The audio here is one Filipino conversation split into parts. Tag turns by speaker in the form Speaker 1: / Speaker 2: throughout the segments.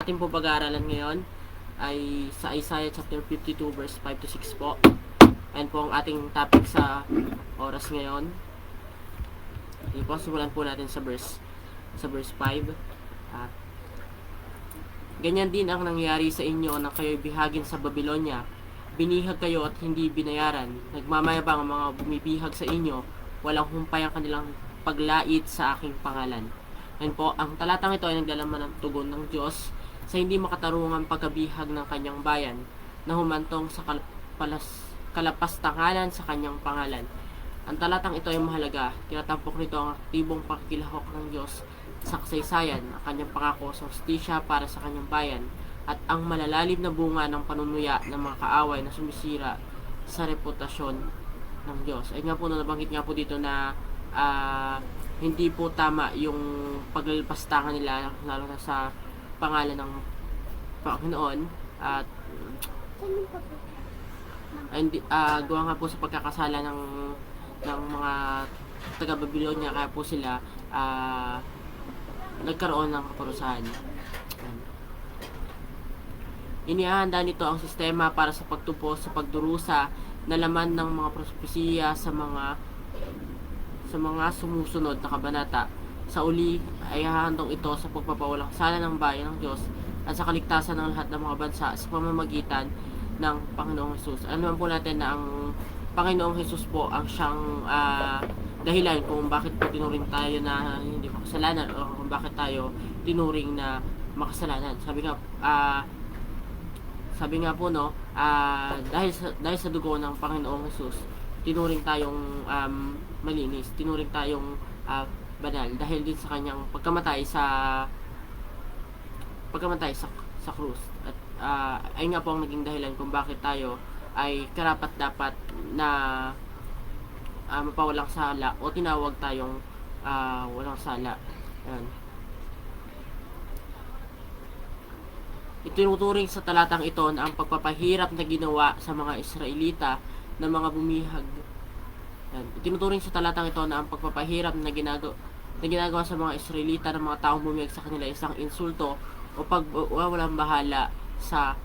Speaker 1: ating po pag-aaralan ngayon ay sa Isaiah chapter 52 verse 5 to 6 po. Ayan po ang ating topic sa oras ngayon. Hindi po, simulan po natin sa verse 5. At ganyan din ang nangyari sa inyo nang kayo'y bihagin sa Babylonia. Binihag kayo at hindi binayaran. Nagmamayabang ang mga bumibihag sa inyo. Walang humpay ang kanilang paglait sa aking pangalan. Ayan po, ang talatang ito ay naglalaman ng tugon ng Diyos sa hindi makatarungang pagkabihag ng kanyang bayan na humantong sa kalapastangalan sa kanyang pangalan. Ang talatang ito ay mahalaga. Tinatampok nito ang aktibong pakikilahok ng Diyos sa kasaysayan, ang kanyang pangako sa hustisya para sa kanyang bayan, at ang malalalim na bunga ng panunuya ng mga kaaway na sumisira sa reputasyon ng Diyos. Ay nga po, nabanggit nga po dito na hindi po tama yung paglalpastangan nila, lalo na sa pangalan ng Panginoon, at gawa nga po sa pagkakasala ng mga taga-Babylonia, kaya po sila nagkaroon ng kaparusahan. Inihahanda nito ang sistema para sa pagtupos sa pagdurusa na laman ng mga propesiya sa mga sumusunod na kabanata. Sa uli ay hahandong ito sa pagpapawalang sala ng bayan ng Diyos at sa kaligtasan ng lahat ng mga bansa sa pamamagitan ng Panginoong Hesus. Alam naman po natin na ang Panginoong Hesus po ang siyang dahilan kung bakit po tinuring tayo na hindi makasalanan o kung bakit tayo tinuring na makasalanan. Sabi nga po, no, dahil sa dugo ng Panginoong Hesus, tinuring tayong malinis, tinuring tayong banal dahil din sa kanyang pagkamatay sa krus. At ay nga po ang naging dahilan kung bakit tayo ay karapat-dapat na mapawalang sala o tinawag tayong walang sala. Ayan. Itinuturing sa talatang ito na ang pagpapahirap na ginawa sa mga Israelita na mga bumihag. Itinuturing sa talatang ito na ang pagpapahirap na ginagawa sa mga Israelita ng mga taong bumihag sa kanila isang insulto o pagwawalang bahala sa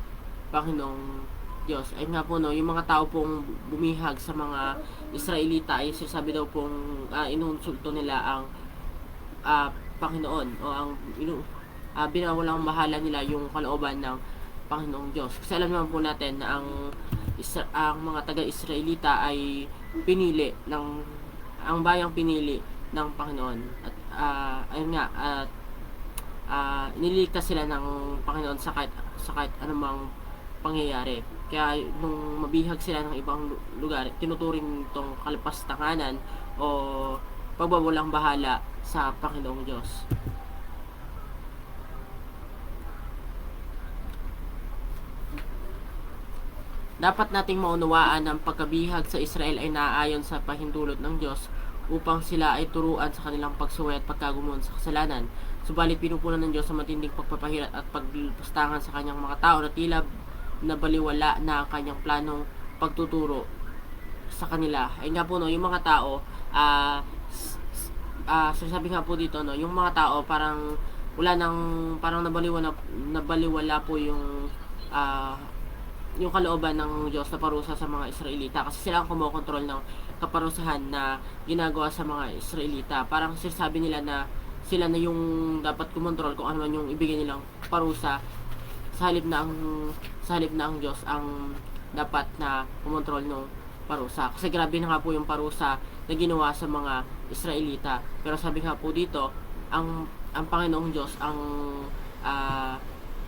Speaker 1: Panginoong Diyos. Ay nga po, no, yung mga tao pong bumihag sa mga Israelita ay sinasabi daw pong inunsulto nila ang Panginoon o ang binawalang bahala nila yung kalooban ng Panginoong Diyos. Kasi alam naman po natin na ang mga taga-Israelita ay ang bayang pinili ng Panginoon. At ayun nga, niligtas sila ng Panginoon sa kahit anumang pangyayari. Kaya nung mabihag sila ng ibang lugar, tinuturing itong kalapastanganan o pagbawalang bahala sa Panginoong Diyos. Dapat nating maunawaan ang pagkabihag sa Israel ay naaayon sa pahintulot ng Diyos upang sila ay turuan sa kanilang pagsuway at pagkagumon sa kasalanan. Subalit pinupunan ng Diyos sa matinding pagpapahirat at pagpastangan sa kanyang mga tao na tila nabaliwala na ang kanyang planong pagtuturo sa kanila. Ay nga po, no, yung mga tao, sabi nga po dito, no, yung mga tao parang nabaliwala po yung kalooban ng Diyos na parusa sa mga Israelita, kasi sila ang kumokontrol ng kaparusahan na ginagawa sa mga Israelita. Parang sinasabi nila na sila na yung dapat kumontrol kung ano man yung ibigay nilang parusa, sa halip na ang Diyos ang dapat na kumontrol ng parusa. Kasi grabe na nga po yung parusa na ginawa sa mga Israelita. Pero sabi nga po dito, ang Panginoong Diyos ang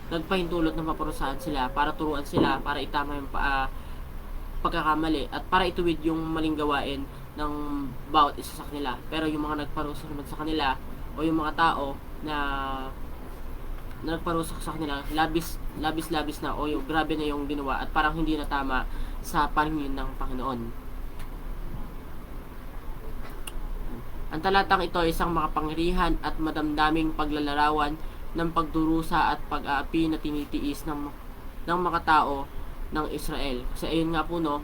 Speaker 1: nagpahintulot na maparusahan sila para turuan sila, para itama yung pagkakamali at para ituwid yung maling gawain ng bawat isa sa kanila. Pero yung mga nagparusa naman sa kanila o yung mga tao na nagparusa sa kanila, labis na o yung grabe na yung ginawa at parang hindi na tama sa paningin ng Panginoon. Ang talatang ito ay isang makapangyarihan at madamdaming paglalarawan ng pagdurusa at pag-aapi na tinitiis ng mga tao ng Israel. Kasi ayun nga po, no,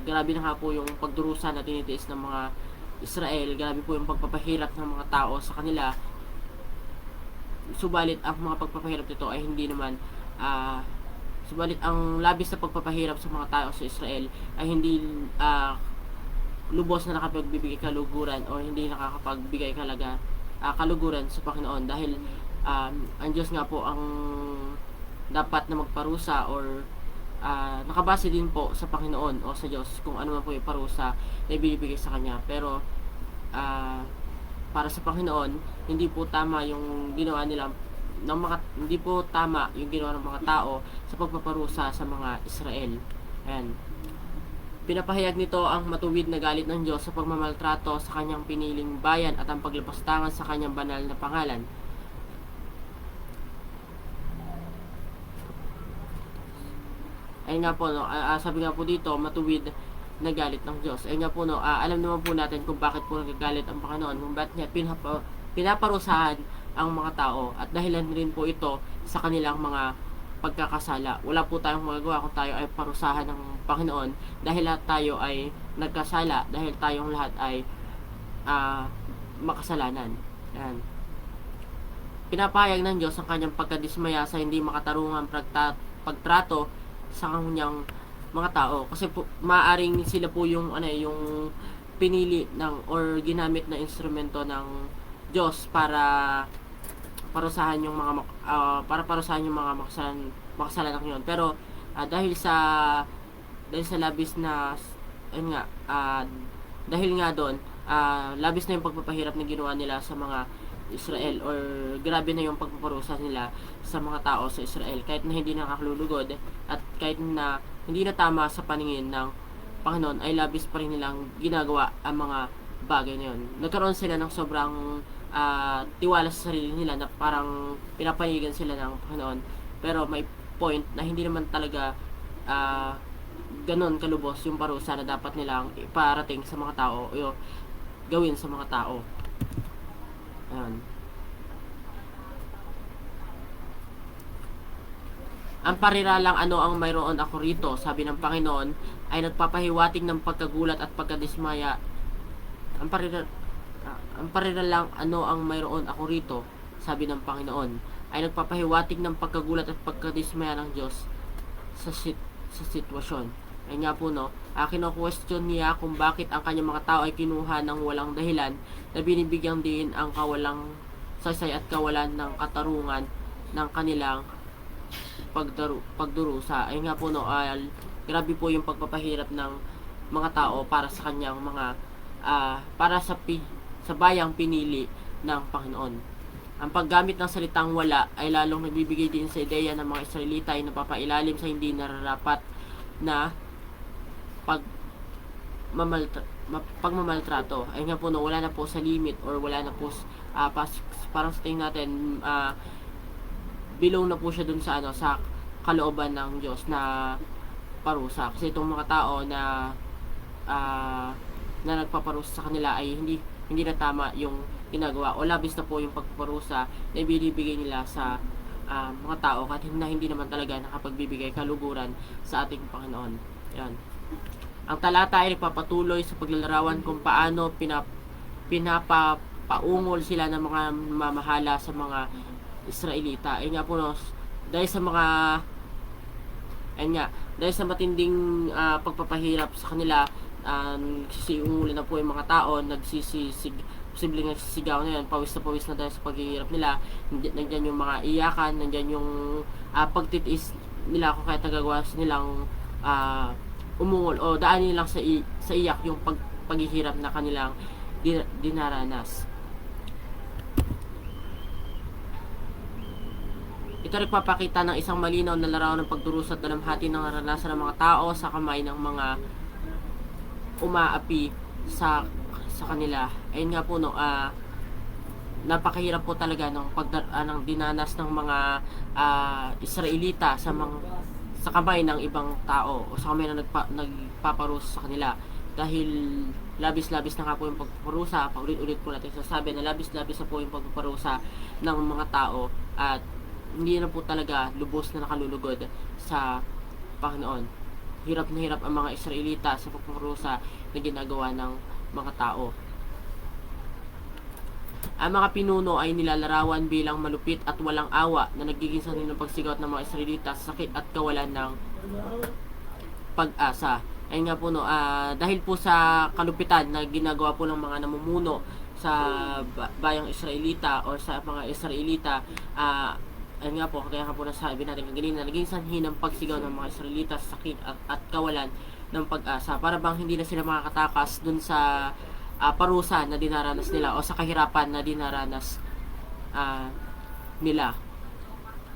Speaker 1: grabe na nga po yung pagdurusa na tinitiis ng mga Israel, grabe po yung pagpapahirap ng mga tao sa kanila. subalit ang mga pagpapahirap nito ay hindi naman subalit ang labis na pagpapahirap sa mga tao sa Israel ay hindi lubos na nakapagbibigay kaluguran o hindi nakakapagbigay kaluguran sa Panginoon dahil ang Diyos nga po ang dapat na magparusa or nakabase din po sa Panginoon o sa Diyos kung ano man po yung parusa na ibibigay sa Kanya. Pero para sa Panginoon, hindi po tama yung ginawa nila hindi po tama yung ginawa ng mga tao sa pagpaparusa sa mga Israel. Ayan. Pinapahayag nito ang matuwid na galit ng Diyos sa pagmamaltrato sa kanyang piniling bayan at ang paglapastangan sa kanyang banal na pangalan. Ayun nga po, no, sabi nga po dito, matuwid na galit ng Diyos. Ayun nga po, no, alam naman po natin kung bakit po nagagalit ang Panginoon, kung bakit niya pinaparusahan ang mga tao at dahilan rin po ito sa kanilang mga pagkakasala. Wala po tayong magagawa kung tayo ay parusahan ng Panginoon dahil lahat tayo ay nagkasala, dahil tayong lahat ay makasalanan. Yan. Pinapahayag ng Diyos ang kanyang pagkadismaya sa hindi makatarungang pagtrato sa kanyang mga tao kasi po, maaring sila po yung yung pinili ng or ginamit na instrumento ng Diyos para parusahan yung mga makasalanan yun. Pero dahil sa labis na dahil nga doon labis na yung pagpapahirap na ginawa nila sa mga Israel or grabe na yung pagpaparusa nila sa mga tao sa Israel kahit na hindi nakakalulugod at kahit na hindi na tama sa paningin ng Panginoon ay labis pa rin nilang ginagawa ang mga bagay na yun. Nagkaroon sila ng sobrang tiwala sa sarili nila na parang pinapanigan sila ng Panginoon, pero may point na hindi naman talaga ganon kalubos yung parusa na dapat nilang iparating sa mga tao o gawin sa mga tao. Ayan. Ang pariralang ano ang mayroon ako rito, sabi ng Panginoon, ay nagpapahiwatig ng pagkagulat at pagkadismaya. Ang pariralang ano ang mayroon ako rito, sabi ng Panginoon, ay nagpapahiwatig ng pagkagulat at pagkadismaya ng Diyos sa sitwasyon. Ay nga po, no, kino-question niya kung bakit ang kanyang mga tao ay kinuha ng walang dahilan na binibigyan din ang kawalang saysay at kawalan ng katarungan ng kanilang pagdurusa. Ay nga po, no, grabe po yung pagpapahirap ng mga tao para sa kanyang mga para sa bayang pinili ng Panginoon. Ang paggamit ng salitang wala ay lalong nagbibigay din sa ideya ng mga Israelita ay napapailalim sa hindi nararapat na pagmamaltrato. Ay nga po, no, wala na po sa limit or wala na po parang sa tingin natin below na po siya dun sa sa kalooban ng Diyos na parusa. Kasi itong mga tao na nagpaparusa sa kanila ay hindi na tama yung ginagawa o labis na po yung pagpaparusa na ibinibigay nila sa mga tao kahit hindi naman talaga nakapagbibigay kaluguran sa ating Panginoon. Yan. Ang talata ay nagpapatuloy sa paglalarawan kung paano pinapaungol sila ng mga mamahala sa mga Israelita. Ay nga po, no, dahil sa matinding pagpapahirap sa kanila, nagsisiungulan na po yung mga tao, posibleng nagsisigaw na yan, pawis na dahil sa paghihirap nila. Nandiyan yung mga iyakan, nandiyan yung pagtitiis nila kung kahit nagagawa nilang umungol o daan nilang sa iyak yung paghihirap na kanilang dinaranas. Ito rin papakita ng isang malinaw na larawan ng pagdurusa at dalamhati ng naranasan ng mga tao sa kamay ng mga umaapi sa kanila. Ayun nga po, no, napakahirap po talaga ng dinanas ng mga Israelita sa kamay ng ibang tao o sa kamay na nagpaparusa sa kanila, dahil labis-labis na nga po yung pagpaparusa. Paulit-ulit po natin sasabi na labis-labis na po yung pagpaparusa ng mga tao at hindi na po talaga lubos na nakalulugod sa Panginoon. Hirap na hirap ang mga Israelita sa pagpaparusa na ginagawa ng mga tao. Ang mga pinuno ay nilalarawan bilang malupit at walang awa na nagiging sanhi ng pagsigaw ng mga Israelita sa sakit at kawalan ng pag-asa. Ayun nga po no, dahil po sa kalupitan na ginagawa po ng mga namumuno sa bayang Israelita o sa mga Israelita, ayun nga po, kaya nga po nasabi natin kanina, naging sanhi ng pagsigaw ng mga Israelita sa sakit at kawalan ng pag-asa. Para bang hindi na sila makakatakas dun sa parusa na dinaranas nila o sa kahirapan na dinaranas nila.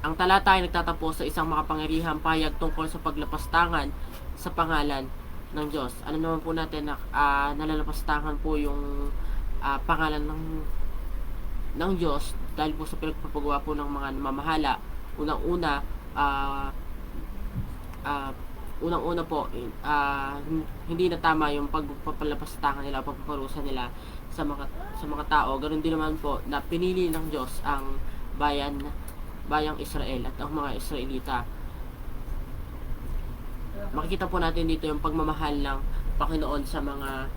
Speaker 1: Ang talata ay nagtatapos sa isang makapangyarihang pahayag tungkol sa paglapastangan sa pangalan ng Diyos. Ano naman po natin na nalalapastangan po yung pangalan ng Diyos dahil po sa pinagpapagawa po ng mga namamahala. Unang-una, unang-una po, hindi na tama yung pagpapalapastangan nila o pagpaparusa nila sa mga tao. Ganoon din naman po na pinili ng Diyos ang bayang Israel at ang mga Israelita. Makikita po natin dito yung pagmamahal ng Panginoon sa mga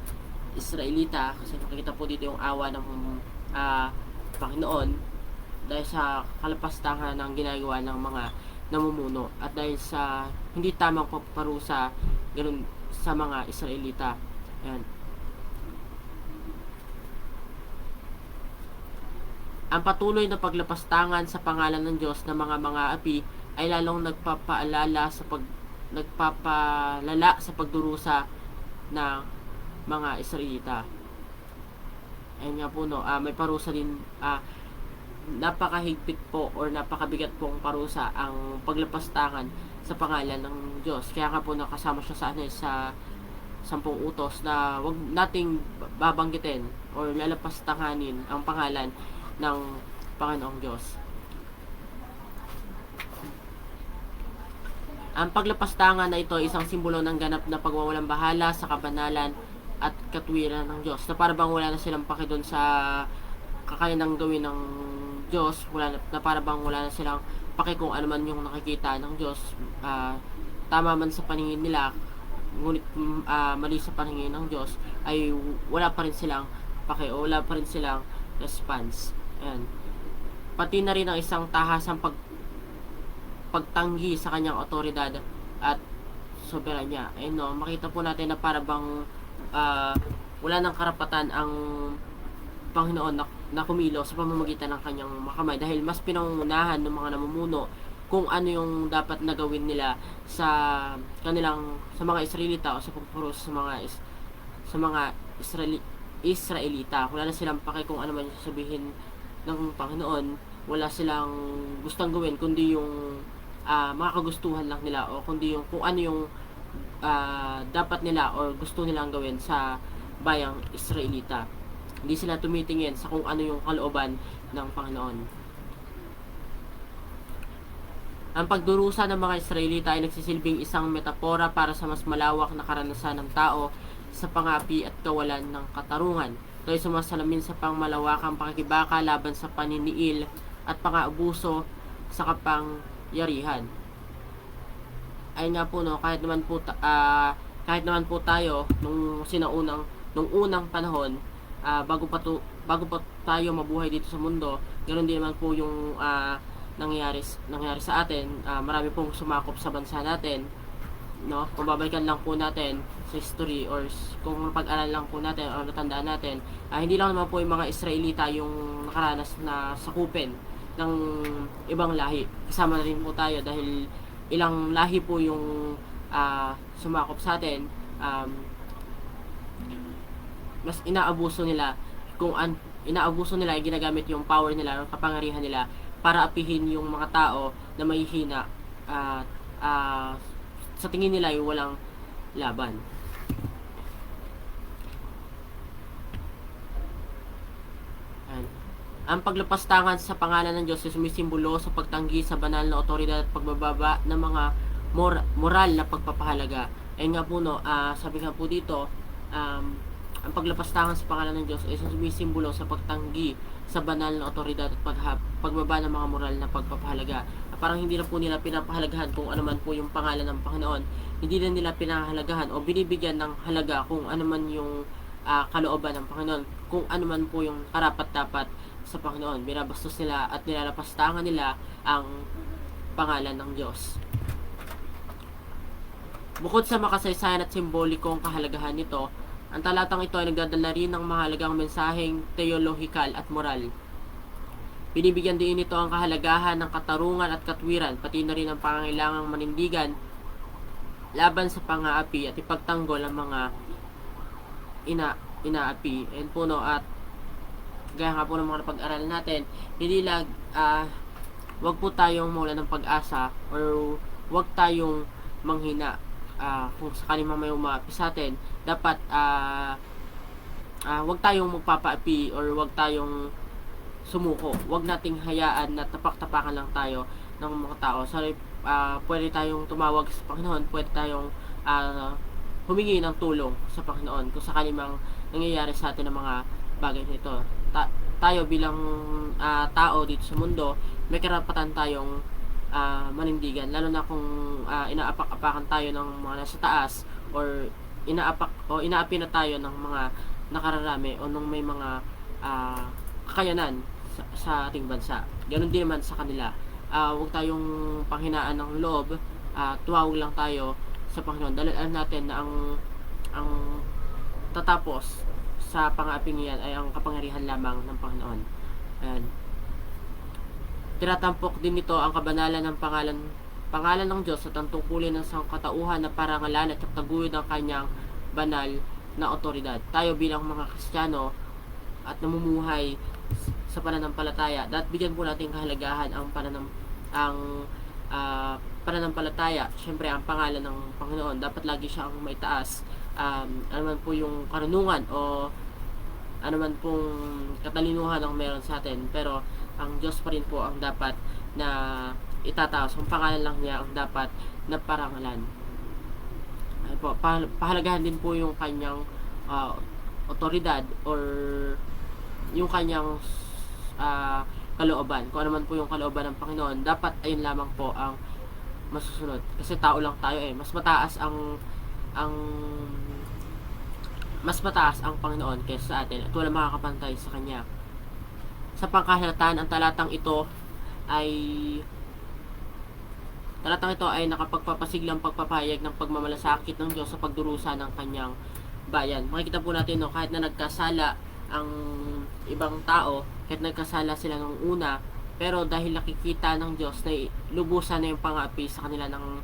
Speaker 1: Israelita, kasi makikita po dito yung awa ng Panginoon dahil sa kalapastangan ng ginagawa ng mga namumuno at dahil sa hindi tamang pagpaparusa ganun sa mga Israelita. Ayan. Ang patuloy na paglapastangan sa pangalan ng Diyos ng mga api ay lalong nagpapalala sa pagdurusa ng mga Israelita. Ayun nga po no, may parusa din, napakahigpit po or napakabigat pong parusa ang paglapastangan sa pangalan ng Diyos. Kaya nga po nakasama siya sa 10 utos na wag nating babanggitin or lalapastanganin ang pangalan ng Panginoong Diyos. Ang paglapastangan na ito ay isang simbolo ng ganap na pagwawalang bahala sa kabanalan at katwiran ng Diyos. Na parang wala na silang paki doon sa kakayanang gawin ng Diyos, na parang wala na silang paki kung ano man yung nakikita ng Diyos. Tama man sa paningin nila, ngunit mali sa paningin ng Diyos, ay wala pa rin silang paki o wala pa rin silang response. Ayan. Pati na rin ang isang tahasang pagtanggi sa kanyang otoridad at soberanya. Ayun no, makita po natin na para bang wala nang karapatan ang Panginoon na kumilos sa pamamagitan ng kanyang makamay dahil mas pinangungunahan ng mga namumuno kung ano yung dapat na gawin nila sa mga Israelita o sa pagpuros sa mga Israelita. Wala na silang pake kung ano man yung sabihin ng Panginoon. Wala silang gustong gawin kundi yung mga kagustuhan lang nila o kundi yung kung ano yung dapat nila o gusto nilang gawin sa bayang Israelita. Hindi sila tumitingin sa kung ano yung kalooban ng Panginoon. Ang pagdurusa ng mga Israelita ay nagsisilbing isang metapora para sa mas malawak na karanasan ng tao sa pangapi at kawalan ng katarungan. Ito ay sumasalamin sa pangmalawakang pakikibaka laban sa paniniil at pang-aabuso sa kapangyarihan. Ayun nga po no, kahit naman po tayo nung unang panahon, bago pa tayo mabuhay dito sa mundo, ganoon din naman po yung nangyari sa atin. Marami pong sumakop sa bansa natin, no? Kung babalikan lang po natin sa history or kung pag-aral lang po natin o natandaan natin, hindi lang naman po yung mga Israelita yung nakaranas na sakupin ng ibang lahi. Kasama na rin po tayo dahil ilang lahi po yung sumakop sa atin. Mas inaabuso nila ay ginagamit yung power nila, yung kapangyarihan nila para apihin yung mga tao na mahihina sa tingin nila yung walang laban. Ang paglapastangan sa pangalan ng Diyos ay sumisimbolo sa pagtanggi sa banal na otoridad at pagbababa ng mga moral na pagpapahalaga. Ayun nga po no, sabi nga po dito, ang paglapastangan sa pangalan ng Diyos ay sumisimbolo sa pagtanggi sa banal na otoridad at pagbaba ng mga moral na pagpapahalaga. Parang hindi na po nila pinapahalagahan kung ano man po yung pangalan ng Panginoon. Hindi na nila pinahalagahan o binibigyan ng halaga kung ano man yung kalooban ng Panginoon. Kung ano man po yung karapat-dapat sa Panginoon. Binabastos nila at nilalapastangan nila ang pangalan ng Diyos. Bukod sa makasaysayan at simbolikong kahalagahan nito, ang talatang ito ay nagdadala rin ng mahalagang mensaheng teolohikal at moral. Binibigyan din ito ang kahalagahan ng katarungan at katwiran, pati na rin ang pangangailangang manindigan laban sa pang-aapi at ipagtanggol ang mga inaapi. Ayan po no, at gaya nga po ng mga napag-aralan natin, hindi lang wag po tayong mawala ng pag-asa or wag tayong manghina kung sakali mang may umaapi sa atin. Dapat wag tayong magpapaapi or wag tayong sumuko. Wag nating hayaan na tapak-tapakan lang tayo ng mga tao. Sorry, pwede tayong tumawag sa Panginoon, pwede tayong humingi ng tulong sa Panginoon kung sakali mang nangyayari sa atin ng mga bagay nito. Tayo bilang tao dito sa mundo, may karapatan tayong manindigan, lalo na kung inaapak-apakan tayo ng mga nasa taas or inaapi na tayo ng mga nakararami o nung may mga kakayanan sa ating bansa. Ganon din naman sa kanila. Huwag tayong panghinaan ng loob, tumawag lang tayo sa Panginoon. Dahil alam natin na ang tatapos sa pang-aaping yan ay ang kapangyarihan lamang ng Panginoon. Ayan. Tinatampok din nito ang kabanalan ng pangalan ng Diyos at ang tungkulin ng sangkatauhan na parangalan at taguyod ng kanyang banal na otoridad. Tayo bilang mga Kristiyano at namumuhay sa pananampalataya, dapat bigyan po natin kahalagahan ang pananampalataya. Siyempre, ang pangalan ng Panginoon, dapat lagi siyang maitaas. Ano man po yung karunungan o ano man pong katalinuhan ang meron sa atin, pero ang Diyos pa rin po ang dapat na itataas. Ang pangalan lang niya ang dapat na parangalan. Ay po, pahalagahan din po yung kanyang otoridad or yung kanyang kalooban. Kung ano man po yung kalooban ng Panginoon, dapat ayun lamang po ang masusunod. Kasi tao lang tayo mas mataas ang Panginoon kaysa sa atin at wala makakapantay sa Kanya. Sa pangkahalatan, ang talatang ito ay nakapagpapasiglang pagpapahayag ng pagmamalasakit ng Diyos sa pagdurusa ng Kanyang bayan. Makikita po natin kahit na nagkasala ang ibang tao, kahit nagkasala sila nung una, pero dahil nakikita ng Diyos na lubusan na yung pang-aapi sa kanila ng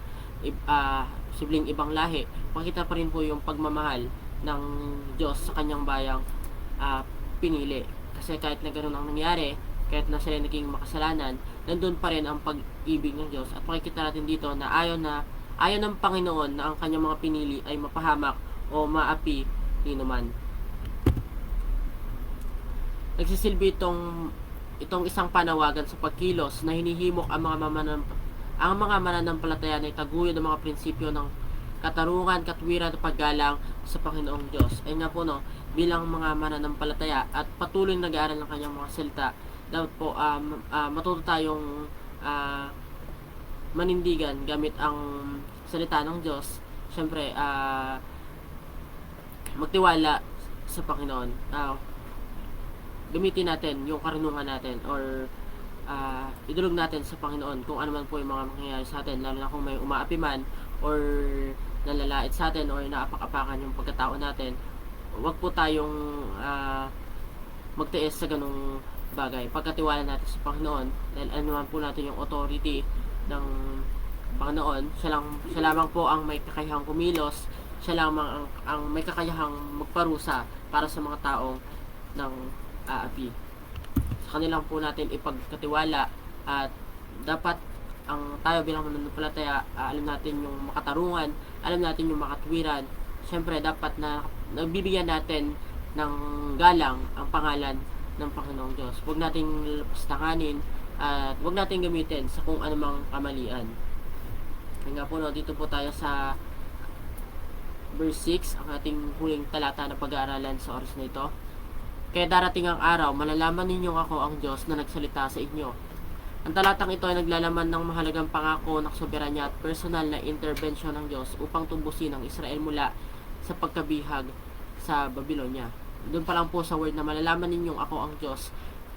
Speaker 1: sibling ibang lahi, makita pa rin po yung pagmamahal ng Diyos sa kanyang bayang pinili. Kasi kahit na ganoon ang nangyari, kahit na sila naging makasalanan, nandun pa rin ang pag-ibig ng Diyos. At makikita natin dito na ayaw ng Panginoon na ang kanyang mga pinili ay mapahamak o maapi ninuman. Nagsisilbi itong isang panawagan sa pagkilos na hinihimok ang mga mananampalataya na itaguyod ang mga prinsipyo ng katarungan, katwiran at paggalang sa Panginoong Diyos. Ayun nga po bilang mga mananampalataya at patuloy na nag-aaral ng kanyang mga salita, dapat po matuto tayong manindigan gamit ang salita ng Diyos. Siyempre, magtiwala sa Panginoon. Gamitin natin yung karunungan natin or idulog natin sa Panginoon kung ano man po yung mga mangyayari sa atin, lalo na kung may umaapi man or nalalait sa atin or naapak-apakan yung pagkatao natin. Huwag po tayong magtiis sa ganung bagay. Pagkatiwala natin sa Panginoon, dahil ano naman po natin yung authority ng Panginoon, siya lamang po ang may kakayahang kumilos, siya lamang ang may kakayahang magparusa para sa mga taong ng aapi. Sa kanilang po natin ipagkatiwala at dapat ang tayo bilang mananampalataya, alam natin yung makatarungan, alam natin yung makatwiran. Siyempre, dapat na nagbibigyan natin ng galang ang pangalan ng Panginoong Diyos. Huwag nating lapastanganin at huwag nating gamitin sa kung anumang kamalian. Kaya nga po, dito po tayo sa verse 6, ang ating huling talata na pag-aaralan sa oras na ito. Kaya darating ang araw, malalaman ninyong ako ang Diyos na nagsalita sa inyo. Ang talatang ito ay naglalaman ng mahalagang pangako ng soberanya at personal na intervensyon ng Diyos upang tumbusin ang Israel mula sa pagkabihag sa Babylonia. Doon pa lang po sa word na malalaman ninyong ako ang Diyos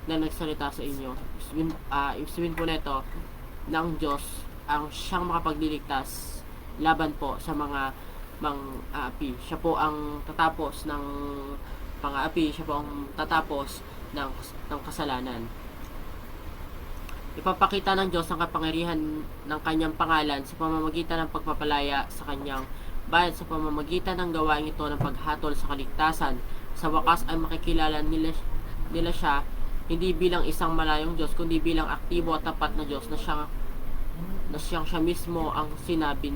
Speaker 1: na nagsalita sa inyo. Ibig sabihin po nito na ang Diyos ang siyang makapagliligtas laban po sa mga mang-aapi. Siya po ang tatapos ng pang-aapi, siya po ang tatapos ng kasalanan. Ipapakita ng Diyos ang kapangyarihan ng kanyang pangalan sa pamamagitan ng pagpapalaya sa kanyang bayan sa pamamagitan ng gawain ito ng paghatol sa kaligtasan. Sa wakas ay makikilala nila siya hindi bilang isang malayong Diyos kundi bilang aktibo at tapat na Diyos na siyang siya mismo ang sinabi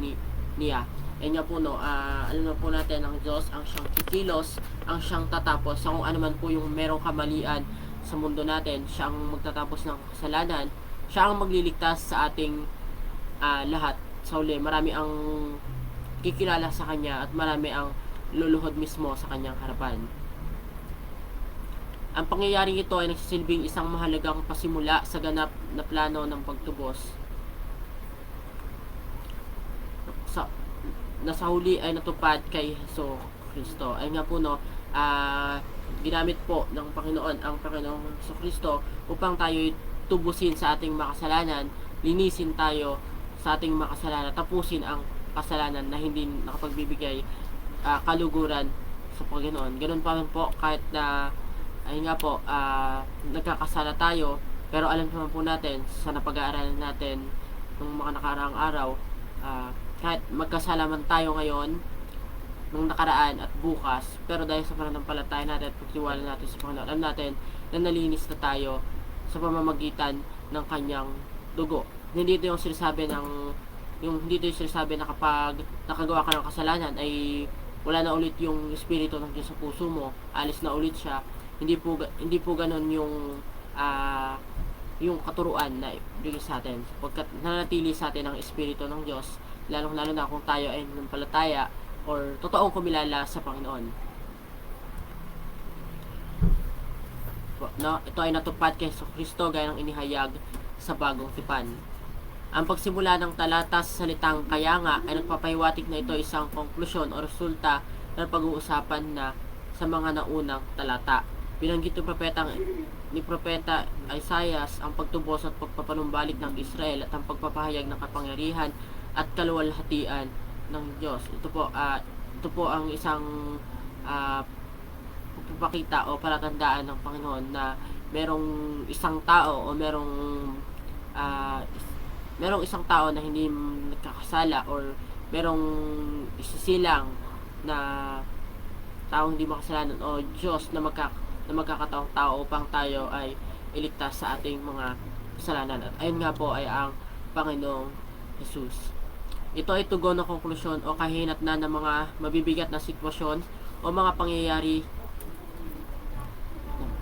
Speaker 1: niya. Yan nga po alam na po natin ang Diyos ang siyang kikilos, ang siyang tatapos sa kung ano man po yung merong kamalian sa mundo natin. Siya ang magtatapos ng kasalanan, siya ang magliligtas sa ating lahat. Sa uli, marami ang kikilala sa kanya at marami ang luluhod mismo sa kanyang harapan. Ang pangyayaring ito ay nagsisilbing isang mahalagang pasimula sa ganap na plano ng pagtubos. Sa huli ay natupad kay Hesus Kristo. Ay nga po ginamit po ng Panginoon ang Panginoong Hesus Kristo upang tayo tubusin sa ating makasalanan, linisin tayo sa ating makasalanan, tapusin ang kasalanan na hindi nakapagbibigay kaluguran sa Panginoon. Ganun pa rin po kahit na ay nga po nagkakasala tayo, pero alam naman po natin sa napag-aaralan natin ng mga nakaraang araw, kahit magkasalaman tayo ngayon nung nakaraan at bukas, pero dahil sa pananampalataya natin at pagtiwala natin sa Panginoon, alam natin na nalinis na tayo sa pamamagitan ng kanyang dugo. Hindi ito yung sinasabi na kapag nakagawa ka ng kasalanan ay wala na ulit yung espiritu ng Diyos sa puso mo, alis na ulit siya. Hindi po ganoon yung katuruan na ibigay sa atin, pagkat nanatili sa atin ang espiritu ng Diyos, lalo na kung tayo ay nanampalataya or totoong kumilala sa Panginoon. Ito ay natupad kay Kristo gaya ng inihayag sa bagong tipan. Ang pagsimula ng talata sa salitang kaya nga ay nagpapahiwatig na ito isang konklusyon o resulta ng pag-uusapan na sa mga naunang talata. Binanggit ni Propeta Isaias ang pagtubos at pagpapanumbalik ng Israel at ang pagpapahayag ng kapangyarihan at kaluwalhatian ng Diyos. Ito po ang isang pagpapakita o palatandaan ng Panginoon na merong isang tao o merong isang tao na hindi nagkakasala or merong isisilang na taong hindi makasalanan o Diyos na magkakataong tao upang tayo ay iligtas sa ating mga kasalanan. At ayun nga po ay ang Panginoong Jesus. Ito ay tugon ng konklusyon o kahinatnan ng mga mabibigat na sitwasyon o mga pangyayari.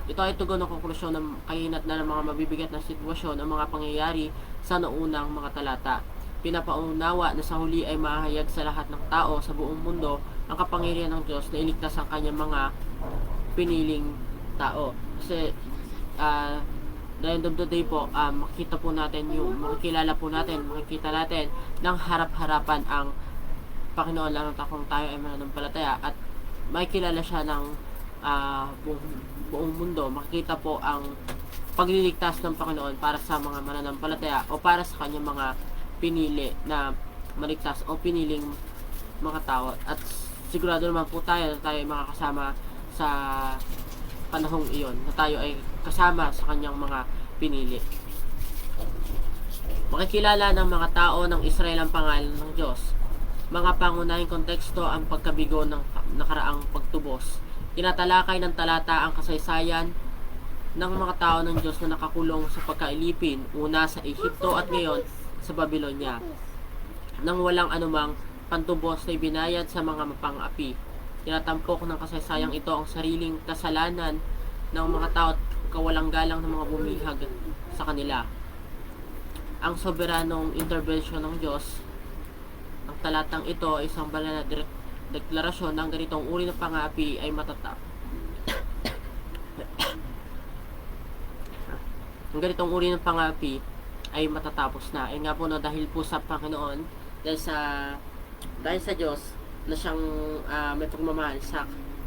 Speaker 1: Ito ay tugon ng konklusyon ng kahinatnan ng mga mabibigat na sitwasyon o mga pangyayari sa naunang mga talata. Pinapaunawa na sa huli ay mahayag sa lahat ng tao sa buong mundo ang kapangyarihan ng Diyos na iligtas ang kanyang mga piniling tao. Kasi the end of the day po, makikita natin ng harap-harapan ang Panginoon, lalo na kung tayo ay mananampalataya, at makikilala siya ng buong mundo. Makikita po ang pagliligtas ng Panginoon para sa mga mananampalataya o para sa kanyang mga pinili na maligtas o piniling mga tao. At sigurado naman po tayo na tayo ay makakasama sa panahong iyon, na tayo ay kasama sa kanyang mga pinili. Makikilala ng mga tao ng Israel ang pangalan ng Diyos. Mga pangunahing konteksto ang pagkabigo ng nakaraang pagtubos. Tinatalakay ng talata ang kasaysayan ng mga tao ng Diyos na nakakulong sa pagkailipin, una sa Ehipto at ngayon sa Babylonia, nang walang anumang pantubos na ibinayad sa mga mapang-api. Tinatampok ng kasaysayang ito ang sariling kasalanan ng mga tao at kawalang galang ng mga bumihag sa kanila. Ang soberanong intervention ng Diyos, ang talatang ito ay isang banal na deklarasyon ng ganitong uri ng pang-aapi ay ang ganitong uri ng pang-aapi ay matatapos na. Ay nga po dahil po sa Panginoon, dahil sa Diyos na siyang may pagmamahal sa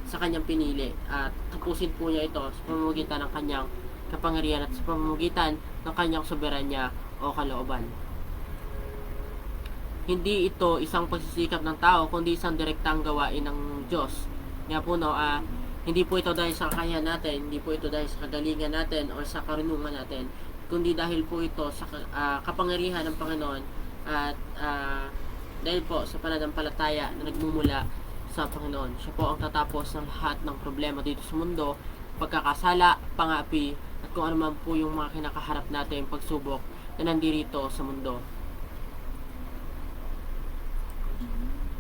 Speaker 1: sa kanyang pinili at tapusin po niya ito sa pamamagitan ng kanyang kapangyarihan at sa pamamagitan ng kanyang soberanya o kalooban. Hindi ito isang pagsisikap ng tao, kundi isang direktang gawain ng Diyos. Nga po hindi po ito dahil sa kakayahan natin, hindi po ito dahil sa kagalingan natin o sa karunungan natin, kundi dahil po ito sa kapangyarihan ng Panginoon at dahil po sa pananampalataya na nagmumula sa Panginoon. Siya po ang tatapos ng lahat ng problema dito sa mundo, pagkakasala, pangapi, at kung ano man po yung mga kinakaharap natin pagsubok na nandirito sa mundo.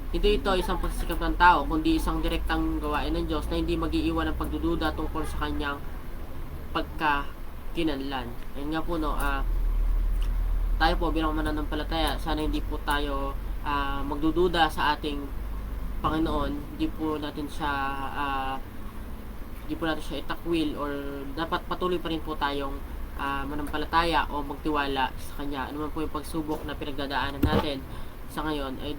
Speaker 1: Hindi ito isang pagsisikap ng tao, kundi isang direktang gawain ng Diyos na hindi mag-iiwan ng pagdududa tungkol sa kanyang pagkakinanlan. Ayun nga po, tayo po bilang mananampalataya, sana hindi po tayo magdududa sa ating Panginoon. Hindi po natin siya itakwil, or dapat patuloy pa rin po tayong manampalataya o magtiwala sa Kanya. Ano man po yung pagsubok na pinagdadaanan natin sa ngayon ay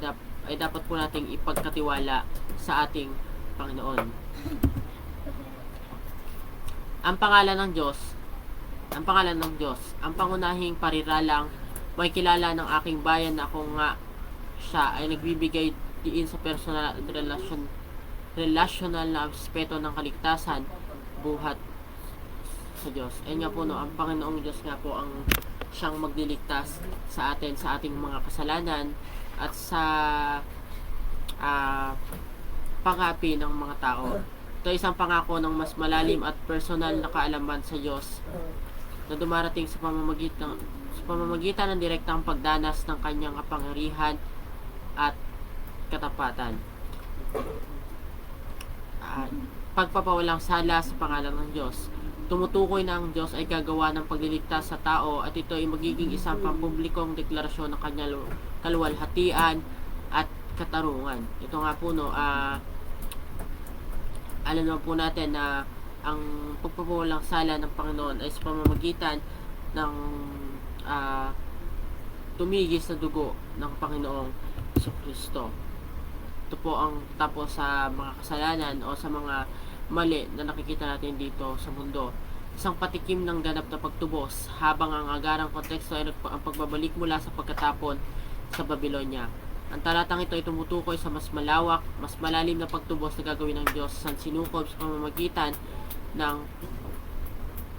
Speaker 1: dapat po nating ipagkatiwala sa ating Panginoon. Ang pangalan ng Diyos, ang pangunahing pariralang may kilala ng aking bayan na ako nga siya ay nagbibigay diin sa personal at relational na aspeto ng kaligtasan buhat sa Diyos. Ayun nga po, ang Panginoong Diyos nga po ang siyang magliligtas sa atin sa ating mga kasalanan at sa pangapi ng mga tao. Ito ay isang pangako ng mas malalim at personal na kaalaman sa Diyos na dumarating sa pamamagitan ng direktang pagdanas ng kanyang kapangyarihan at katapatan. Pagpapawalang sala sa pangalan ng Diyos. Tumutukoy na ang Diyos ay gagawa ng pagliligtas sa tao at ito ay magiging isang pampublikong deklarasyon ng kanyang kaluwalhatian at katarungan. Ito nga po, alam naman po natin na ang pagpapawalang sala ng Panginoon ay sa pamamagitan ng tumigis na dugo ng Panginoong Kristo. Ito po ang tapos sa mga kasalanan o sa mga mali na nakikita natin dito sa mundo. Isang patikim ng ganap na pagtubos habang ang agarang konteksto ay ang pagbabalik mula sa pagkatapon sa Babylonia. Ang talatang ito ay tumutukoy sa mas malawak, mas malalim na pagtubos na gagawin ng Diyos sa sinukob sa pamamagitan ng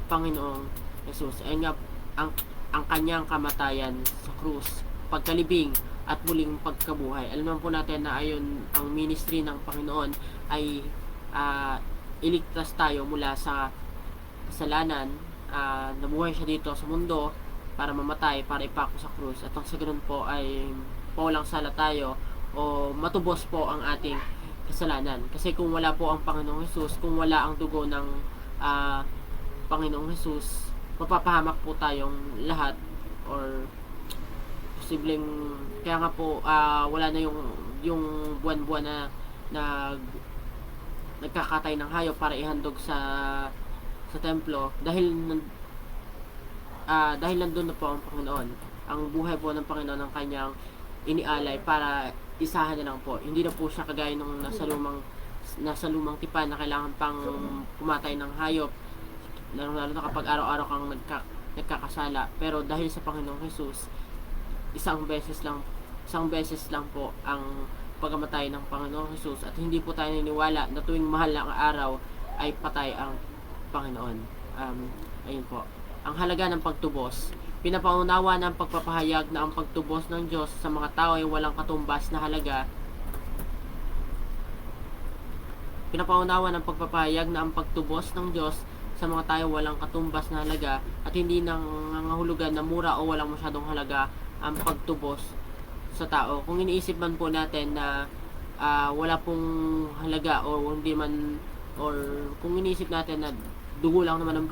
Speaker 1: Panginoong Jesus. Ayun nga, ang kanyang kamatayan sa krus, pagkalibing at muling pagkabuhay. Alam naman po natin na ayon ang ministry ng Panginoon ay iligtas tayo mula sa kasalanan. Nabuhay siya dito sa mundo para mamatay, para ipako sa krus, at ang sa ganun po ay pawalang sala tayo o matubos po ang ating kasalanan. Kasi kung wala po ang Panginoong Jesus, kung wala ang dugo ng Panginoong Jesus, mapapahamak po tayong lahat, or posibleng kaya nga po wala na yung buwan-buwan na nagkakatay ng hayop para ihandog sa templo dahil nandun na po ang Panginoon. Ang buhay po ng Panginoon ang kanyang inialay para isahan na lang po. Hindi na po siya kagaya nung nasa lumang tipan na kailangan pang pumatay ng hayop, lalo na kapag araw-araw kang nagkakasala. Pero dahil sa Panginoong Jesus, isang beses lang po ang pagkamatay ng Panginoong Jesus, at hindi po tayo naniniwala na tuwing mahal na araw ay patay ang Panginoon. Ayun po. Ang halaga ng pagtubos. Pinapaunawa ng pagpapahayag na ang pagtubos ng Diyos sa mga tao ay walang katumbas na halaga. Pinapaunawa ng pagpapahayag na ang pagtubos ng Diyos sa mga tao walang katumbas na halaga at hindi nangangahulugan na mura o walang masyadong halaga ang pagtubos sa tao. Kung iniisip man po natin na wala pong halaga o hindi man, or kung iniisip natin na dugo lang naman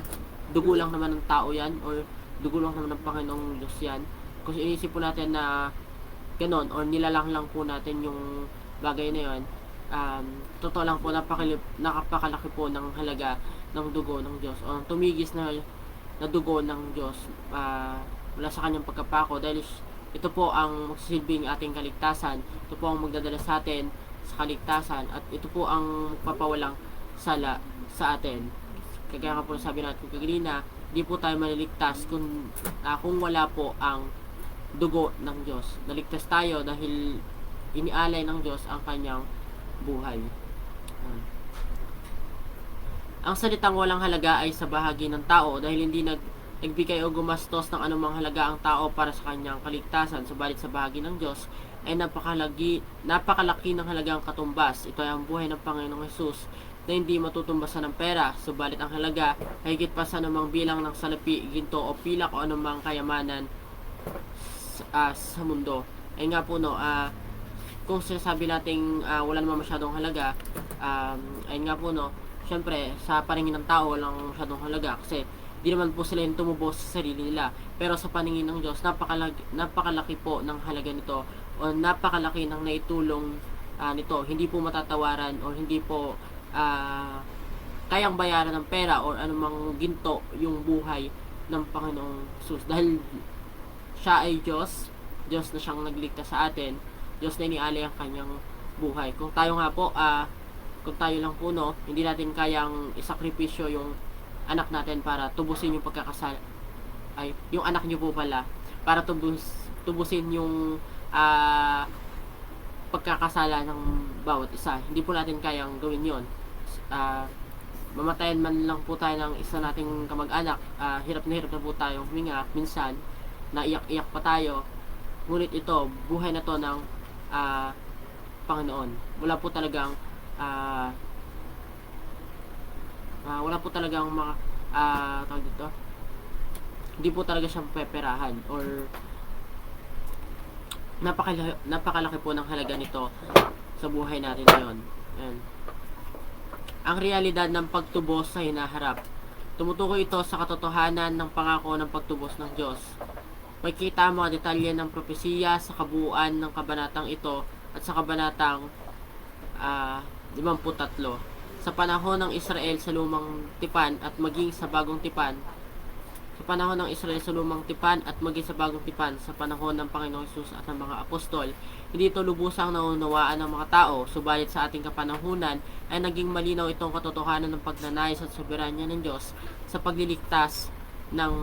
Speaker 1: ng tao yan, or dugo lang naman ng Panginoong Diyos yan, kung iniisip po natin na ganon, or nilalang lang po natin yung bagay na yun, totoo lang po, nakapakalaki po ng halaga ng dugo ng Diyos, o tumigis na dugo ng Diyos mula sa kanyang pagkapako, dahil ito po ang magsisilbing ating kaligtasan. Ito po ang magdadala sa atin sa kaligtasan, at ito po ang magpapawalang sala sa atin. Kaya nga po sabi natin kanina, di po tayo maliligtas kung wala po ang dugo ng Diyos. Naligtas tayo dahil inialay ng Diyos ang kanyang buhay. Ang salitang walang halaga ay sa bahagi ng tao dahil hindi nagbigay o gumastos ng anumang halaga ang tao para sa kanyang kaligtasan, subalit sa bahagi ng Diyos ay napakalaki ng halagang katumbas. Ito ay ang buhay ng Panginoong Hesus na hindi matutumbasan ng pera, subalit ang halaga ay higit pa sa anumang bilang ng salapi, ginto o pilak o anumang kayamanan sa mundo. Ay nga po kung sinasabi nating wala naman masyadong halaga, ay nga po syempre sa paningin ng tao walang masyadong halaga kasi di naman po sila yung tumubos sa sarili nila. Pero sa paningin ng Diyos, napakalaki po ng halaga nito o napakalaki ng naitulong nito. Hindi po matatawaran o hindi po kayang bayaran ng pera o anumang ginto yung buhay ng Panginoong Jesus. Dahil siya ay Diyos na siyang nagligtas sa atin, Diyos na inialay ang kanyang buhay. Kung tayo nga po, kung tayo lang po hindi natin kayang isakripisyo yung anak natin para tubusin yung yung anak niyo po pala, para tubusin yung pagkakasala ng bawat isa. Hindi po natin kayang gawin yon. Mamatayan man lang po tayo ng isa nating kamag-anak, hirap na po tayong huminga, minsan, naiyak-iyak pa tayo. Ngunit ito, buhay na to ng Panginoon. Wala po talagang mga tawag dito, hindi po talaga siyang peperahan or napakalaki po ng halaga nito sa buhay natin ngayon. Ayan. Ang realidad ng pagtubos sa hinaharap. Tumutukoy ito sa katotohanan ng pangako ng pagtubos ng Diyos. Makikita ang mga detalye ng propesiya sa kabuuan ng kabanatang ito at sa kabanatang 53. Sa panahon ng Israel sa lumang tipan at maging sa bagong tipan, sa panahon ng Israel sa lumang tipan at maging sa bagong tipan, sa panahon ng Panginoong Hesus at ng mga apostol, hindi ito lubusang naunawaan ng mga tao, subalit sa ating kapanahunan ay naging malinaw itong katotohanan ng pagnanais at soberanya ng Diyos sa pagliligtas ng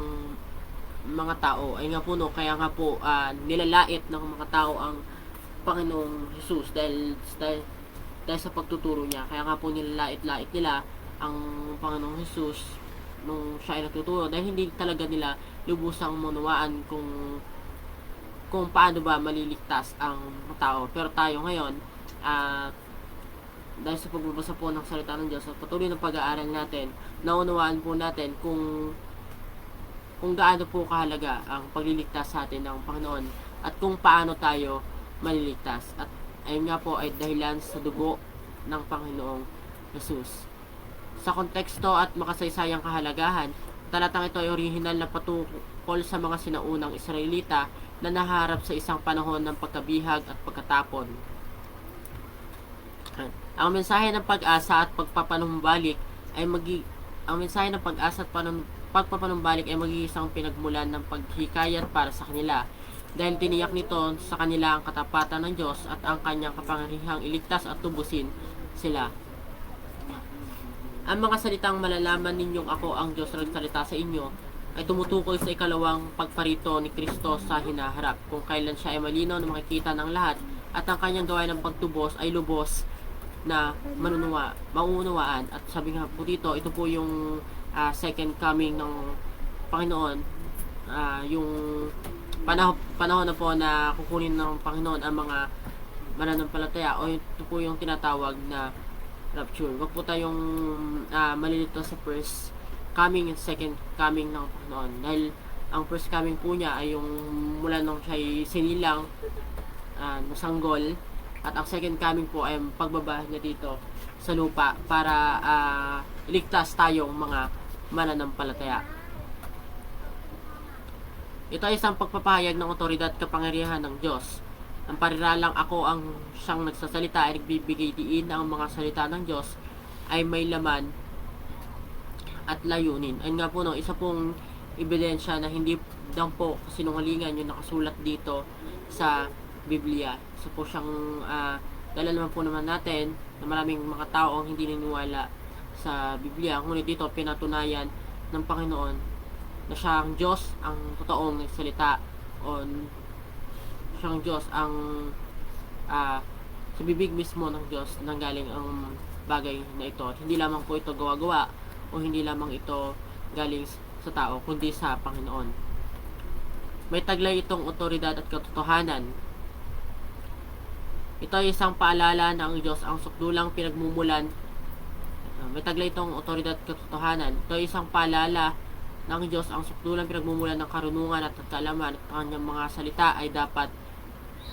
Speaker 1: mga tao. Ay nga po kaya nga po nilalait ng mga tao ang Panginoong Hesus dahil sa pagtuturo niya. Kaya nga po nilalait-lait nila ang Panginoong Hesus nung siya ay nagtuturo dahil hindi talaga nila lubusang munawaan kung paano ba maliligtas ang tao. Pero tayo ngayon, dahil sa pagbabasa po ng salita ng Diyos at patuloy ng pag-aaral natin, naunawaan po natin kung gaano po kahalaga ang pagliligtas sa atin ng Panginoon at kung paano tayo maliligtas. At ayun nga po ay dahilan sa dugo ng Panginoong Hesus. Sa konteksto at makasaysayang kahalagahan, talatang ito ay orihinal na patungkol sa mga sinaunang Israelita na naharap sa isang panahon ng pagkabihag at pagkatapon. Ang mensahe ng pag-asa at pagpapanumbalik ay pagpapanumbalik ay magiging isang pinagmulan ng paghikayat para sa kanila dahil tiniyak nito sa kanila ang katapatan ng Diyos at ang kanyang kapangyarihang iligtas at tubusin sila. Ang mga salitang malalaman ninyong ako ang Diyos na nagsalita sa inyo ay tumutukoy sa ikalawang pagparito ni Kristo sa hinaharap, kung kailan siya ay malinaw na makikita ng lahat at ang kanyang gawain ng pagtubos ay lubos na maunawaan. At sabi nga po dito, ito po yung second coming ng Panginoon, yung panahon na po na kukunin ng Panginoon ang mga mananampalataya, o ito po yung tinatawag na rapture. Wag po tayong malilito sa first coming and second coming ng Panginoon, dahil ang first coming po niya ay yung mula nung siya'y sinilang, nasanggol, at ang second coming po ay pagbaba niya dito sa lupa para iligtas tayong mga mananampalataya. Ito ay isang pagpapahayag ng otoridad at kapangyarihan ng Diyos. Ang pariralang ako ang siyang nagsasalita ay nagbibigay diin na ang mga salita ng Diyos ay may laman at layunin. Ayun nga po isa pong ebidensya na hindi lang po sinungalingan yung nakasulat dito sa Biblia. So po siyang dala naman po naman natin na maraming mga tao ang hindi naniniwala sa Biblia. Ngunit dito pinatunayan ng Panginoon na siyang Diyos ang totoong nagsalita, o siyang Diyos ang sa bibig mismo ng Diyos nanggaling ang bagay na ito. At hindi lamang po ito gawa-gawa, o hindi lamang ito galing sa tao, kundi sa Panginoon. May taglay itong otoridad at katotohanan. Ito ay isang paalala na ang Diyos ang sukdulang pinagmumulan. May taglay itong otoridad at katotohanan. Ito ay isang paalala na ang Diyos ang sukdulang pinagmumulan ng karunungan at kaalaman, at kanyang mga salita ay dapat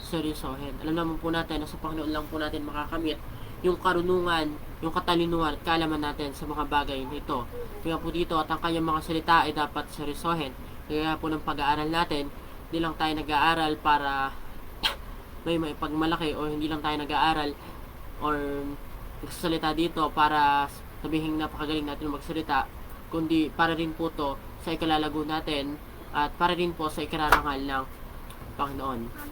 Speaker 1: seryosohin. Alam naman po natin na sa Panginoon lang po natin makakamit yung karunungan, yung katalinuhan at kaalaman natin sa mga bagay nito. Kaya po dito, at ang kanyang mga salita ay dapat seryosohin. Kaya po ng pag-aaral natin, hindi lang tayo nag-aaral para may pagmalaki, o hindi lang tayo nag-aaral or nagsasalita dito para sabihin napakagaling natin magsalita, kundi para rin po to sa ikalalago natin, at para rin po sa ikararangal ng Panginoon.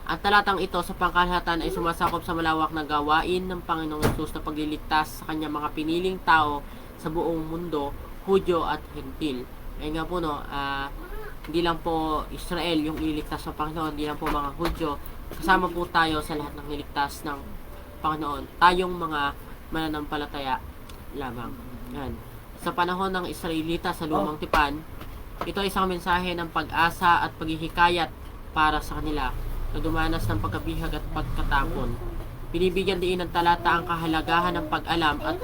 Speaker 1: Ang talatang ito sa pangkalahatan ay sumasakop sa malawak na gawain ng Panginoong Hesus na pagliligtas sa kanyang mga piniling tao sa buong mundo, Hudyo at Hentil. Ayun nga po, no, hindi lang po Israel yung ililigtas ng Panginoon, hindi lang po mga Hudyo, kasama po tayo sa lahat ng niligtas ng Panginoon, tayong mga mananampalataya lamang. Yan. Sa panahon ng Israelita sa Lumang Tipan, ito ay isang mensahe ng pag-asa at paghihikayat para sa kanila na dumanas ng pagkabihag at pagkatapon. Binibigyan din ng talata ang kahalagahan ng pag-alam at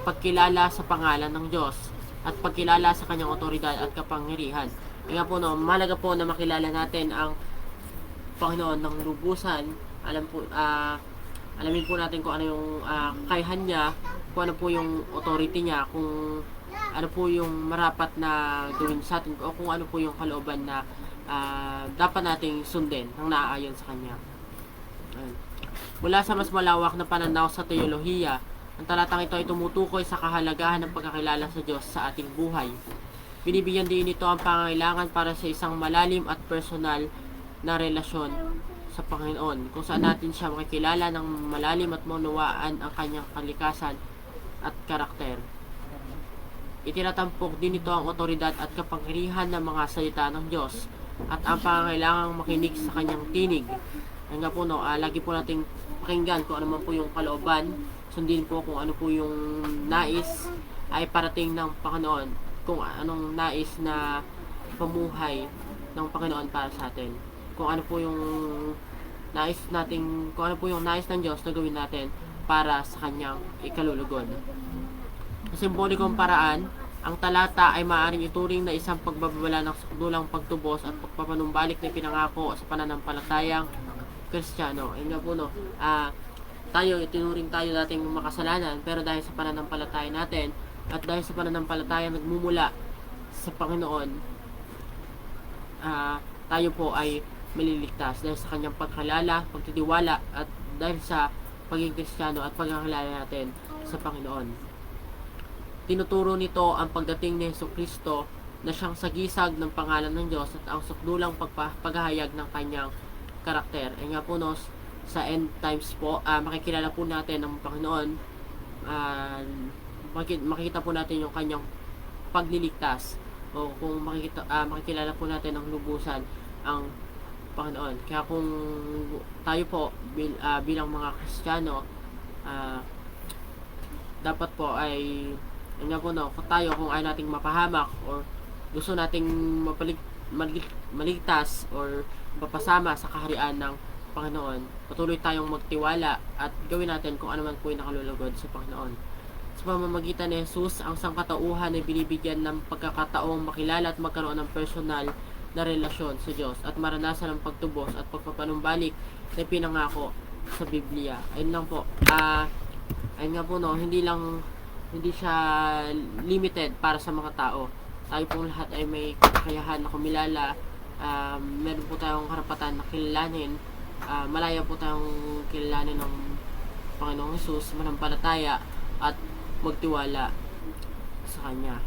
Speaker 1: pagkilala sa pangalan ng Diyos, at pagkilala sa kanyang otoridad at kapangyarihan. Kaya po, no, mahalaga po na makilala natin ang Panginoon ng lubusan. Alamin po natin kung ano yung kakayahan niya, kung ano po yung authority niya, kung ano po yung marapat na gawin sa atin, o kung ano po yung kalooban na dapat nating sundin ng naaayon sa kanya. Mula sa mas malawak na pananaw sa teolohiya, ang talatang ito ay tumutukoy sa kahalagahan ng pagkakilala sa Diyos sa ating buhay. Binibigyan din ito ang pangangailangan para sa isang malalim at personal na relasyon sa Panginoon, kung saan natin siya makikilala ng malalim at maunawaan ang kanyang kalikasan at karakter. Itinatampok din ito ang otoridad at kapangyarihan ng mga salita ng Diyos, at ang pangangailangang makinig sa kanyang tinig. Ayun nga po, no, lagi po nating pakinggan kung ano man po yung kalooban, sundin po kung ano po yung nais ay parating ng Panginoon, kung anong nais na pamuhay ng Panginoon para sa atin, kung ano po yung nais nating, kung ano po yung nais ng Diyos na gawin natin para sa kanyang ikalulugod. Sa simbolikong paraan, ang talata ay maaaring ituring na isang pagbabala ng sukdulang pagtubos at pagpapanumbalik na pinangako sa pananampalatayang Kristiyano. Ayun nga po, no, itinuring tayo dating makasalanan, pero dahil sa pananampalataya natin, at dahil sa pananampalataya nagmumula sa Panginoon, tayo po ay maliligtas dahil sa kanyang pagkalala, pagtitiwala, at dahil sa pagiging Kristiyano at pagkakilala natin sa Panginoon. Tinuturo nito ang pagdating ni Jesucristo na siyang sagisag ng pangalan ng Diyos at ang sukdulang paghahayag ng kanyang karakter. Ay nga po, no, sa end times po, makikilala po natin ang Panginoon, makikita po natin yung kanyang pagliligtas, o kung makikilala po natin ang lubusan ang Panginoon. Kaya kung tayo po bilang mga Kristiyano, dapat po ay nga po, no, kung tayo, kung ayaw nating mapahamak or gusto nating maligtas or mapasama sa kaharian ng Panginoon, patuloy tayong magtiwala at gawin natin kung ano man po yung nakalulugod sa Panginoon. Sa pamamagitan ni Jesus, ang sangkatauhan ay binibigyan ng pagkakataong makilala at magkaroon ng personal na relasyon sa Diyos at maranasan ang pagtubos at pagpapanumbalik na pinangako sa Biblia. Ayun lang po. Ayun nga po, no, hindi siya limited para sa mga tao. Tayo pong lahat ay may kakayahan na kumilala. Meron po tayong karapatan na kilalanin. Malaya po tayong kilalanin ng Panginoong Hesus, manampalataya at magtiwala sa Kanya.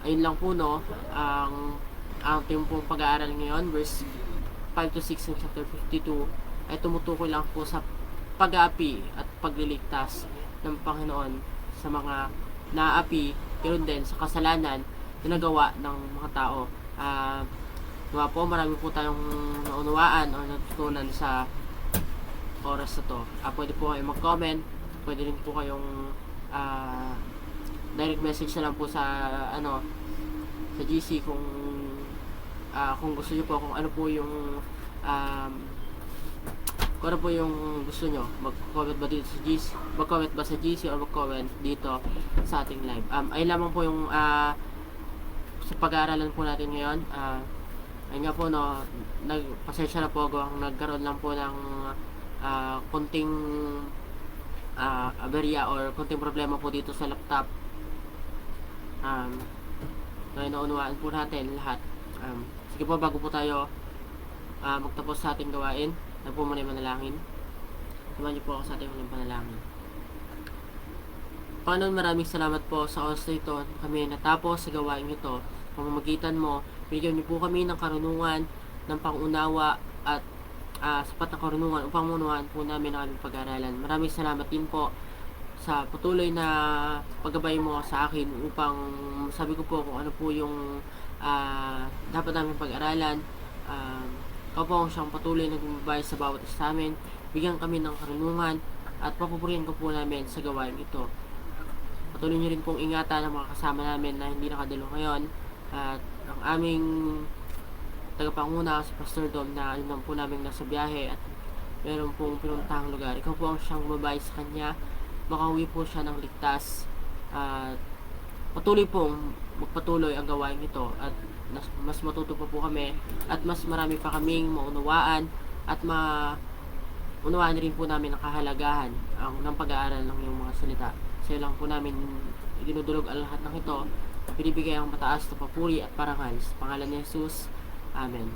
Speaker 1: Ayun lang po, no, ang ating pong pag-aaral ngayon, verse 5 to 6 ng chapter 52, ay tumutukoy lang po sa pag-aapi at pagliligtas ng Panginoon sa mga naapi, ganoon din sa kasalanan na nagawa ng mga tao. Diba po, marami po tayong naunawaan o natutunan sa oras na to. Pwede po kayong mag-comment, pwede rin po kayong direct message na lang po sa sa GC kung gusto niyo po, kung ano po yung kung ano po yung gusto nyo, mag-comment ba dito sa GC, mag-comment ba sa GC or mag-comment dito sa ating live. Ay lamang po yung sa pag-aaralan po natin ngayon. Ayun nga po, no, pasensya na po ako, nagkaroon lang po ng konting aberya or konting problema po dito sa laptop. Naunawaan po natin lahat. Sige po, bago po tayo magtapos sa ating gawain, na po muna yung manalangin. Samahan niyo po ako sa ating muling panalangin. Panginoon, maraming salamat po sa oras na ito. Kami natapos sa gawain ito. Pamamagitan mo, bigyan niyo po kami ng karunungan, ng pangunawa at sapat na karunungan upang maunawaan po namin ang aming pag-aaralan. Maraming salamat din po sa patuloy na paggabay mo sa akin upang sabi ko po kung ano po yung dapat namin pag-aralan. Ikaw po ang siyang patuloy na gumabay sa bawat isa sa amin. Bigyan kami ng karunungan at papupurihan ko po namin sa gawain ito. Patuloy niyo rin pong ingatan ang mga kasama namin na hindi nakadalo ngayon. At ang aming tagapanguna si Pastor Dom na alam po namin nasa biyahe at meron pong pinuntahang lugar. Ikaw po ang siyang gumabay sa kanya. Makauwi po siya ng ligtas. At patuloy pong magpatuloy ang gawain ito at mas matuto pa po kami at mas marami pa kaming maunawaan at maunawaan rin po namin ang kahalagahan ng pag-aaral ng iyong mga salita. Sa iyo lang po namin idinudulog ang lahat ng ito, binibigay ang mataas na papuri at parangal sa pangalan ni Jesus. Amen.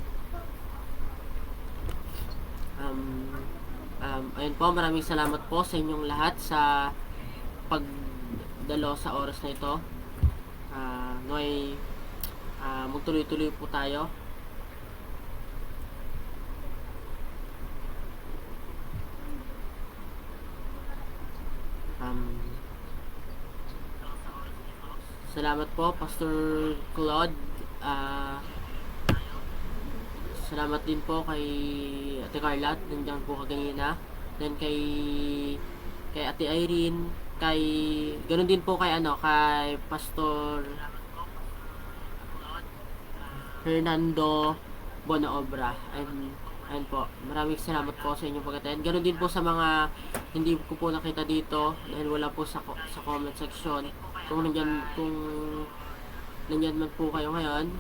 Speaker 1: Ayun po, maraming salamat po sa inyong lahat sa pagdalo sa oras na ito. Magtuloy-tuloy po tayo. Salamat po, Pastor Claude. Salamat din po kay Ate Carla, nandiyan po kaganina. Then kay Ate Irene, ganun din po kay Pastor Fernando Bonaobra. Ayun po, maraming salamat po sa inyong pag-attend. Ganun din po sa mga hindi ko po nakita dito dahil wala po sa comment section. Kung nandyan man po kayo ngayon,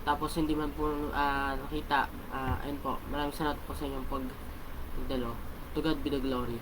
Speaker 1: tapos hindi man po nakita, ayun po, maraming salamat po sa inyong pagdalo. To God be the glory.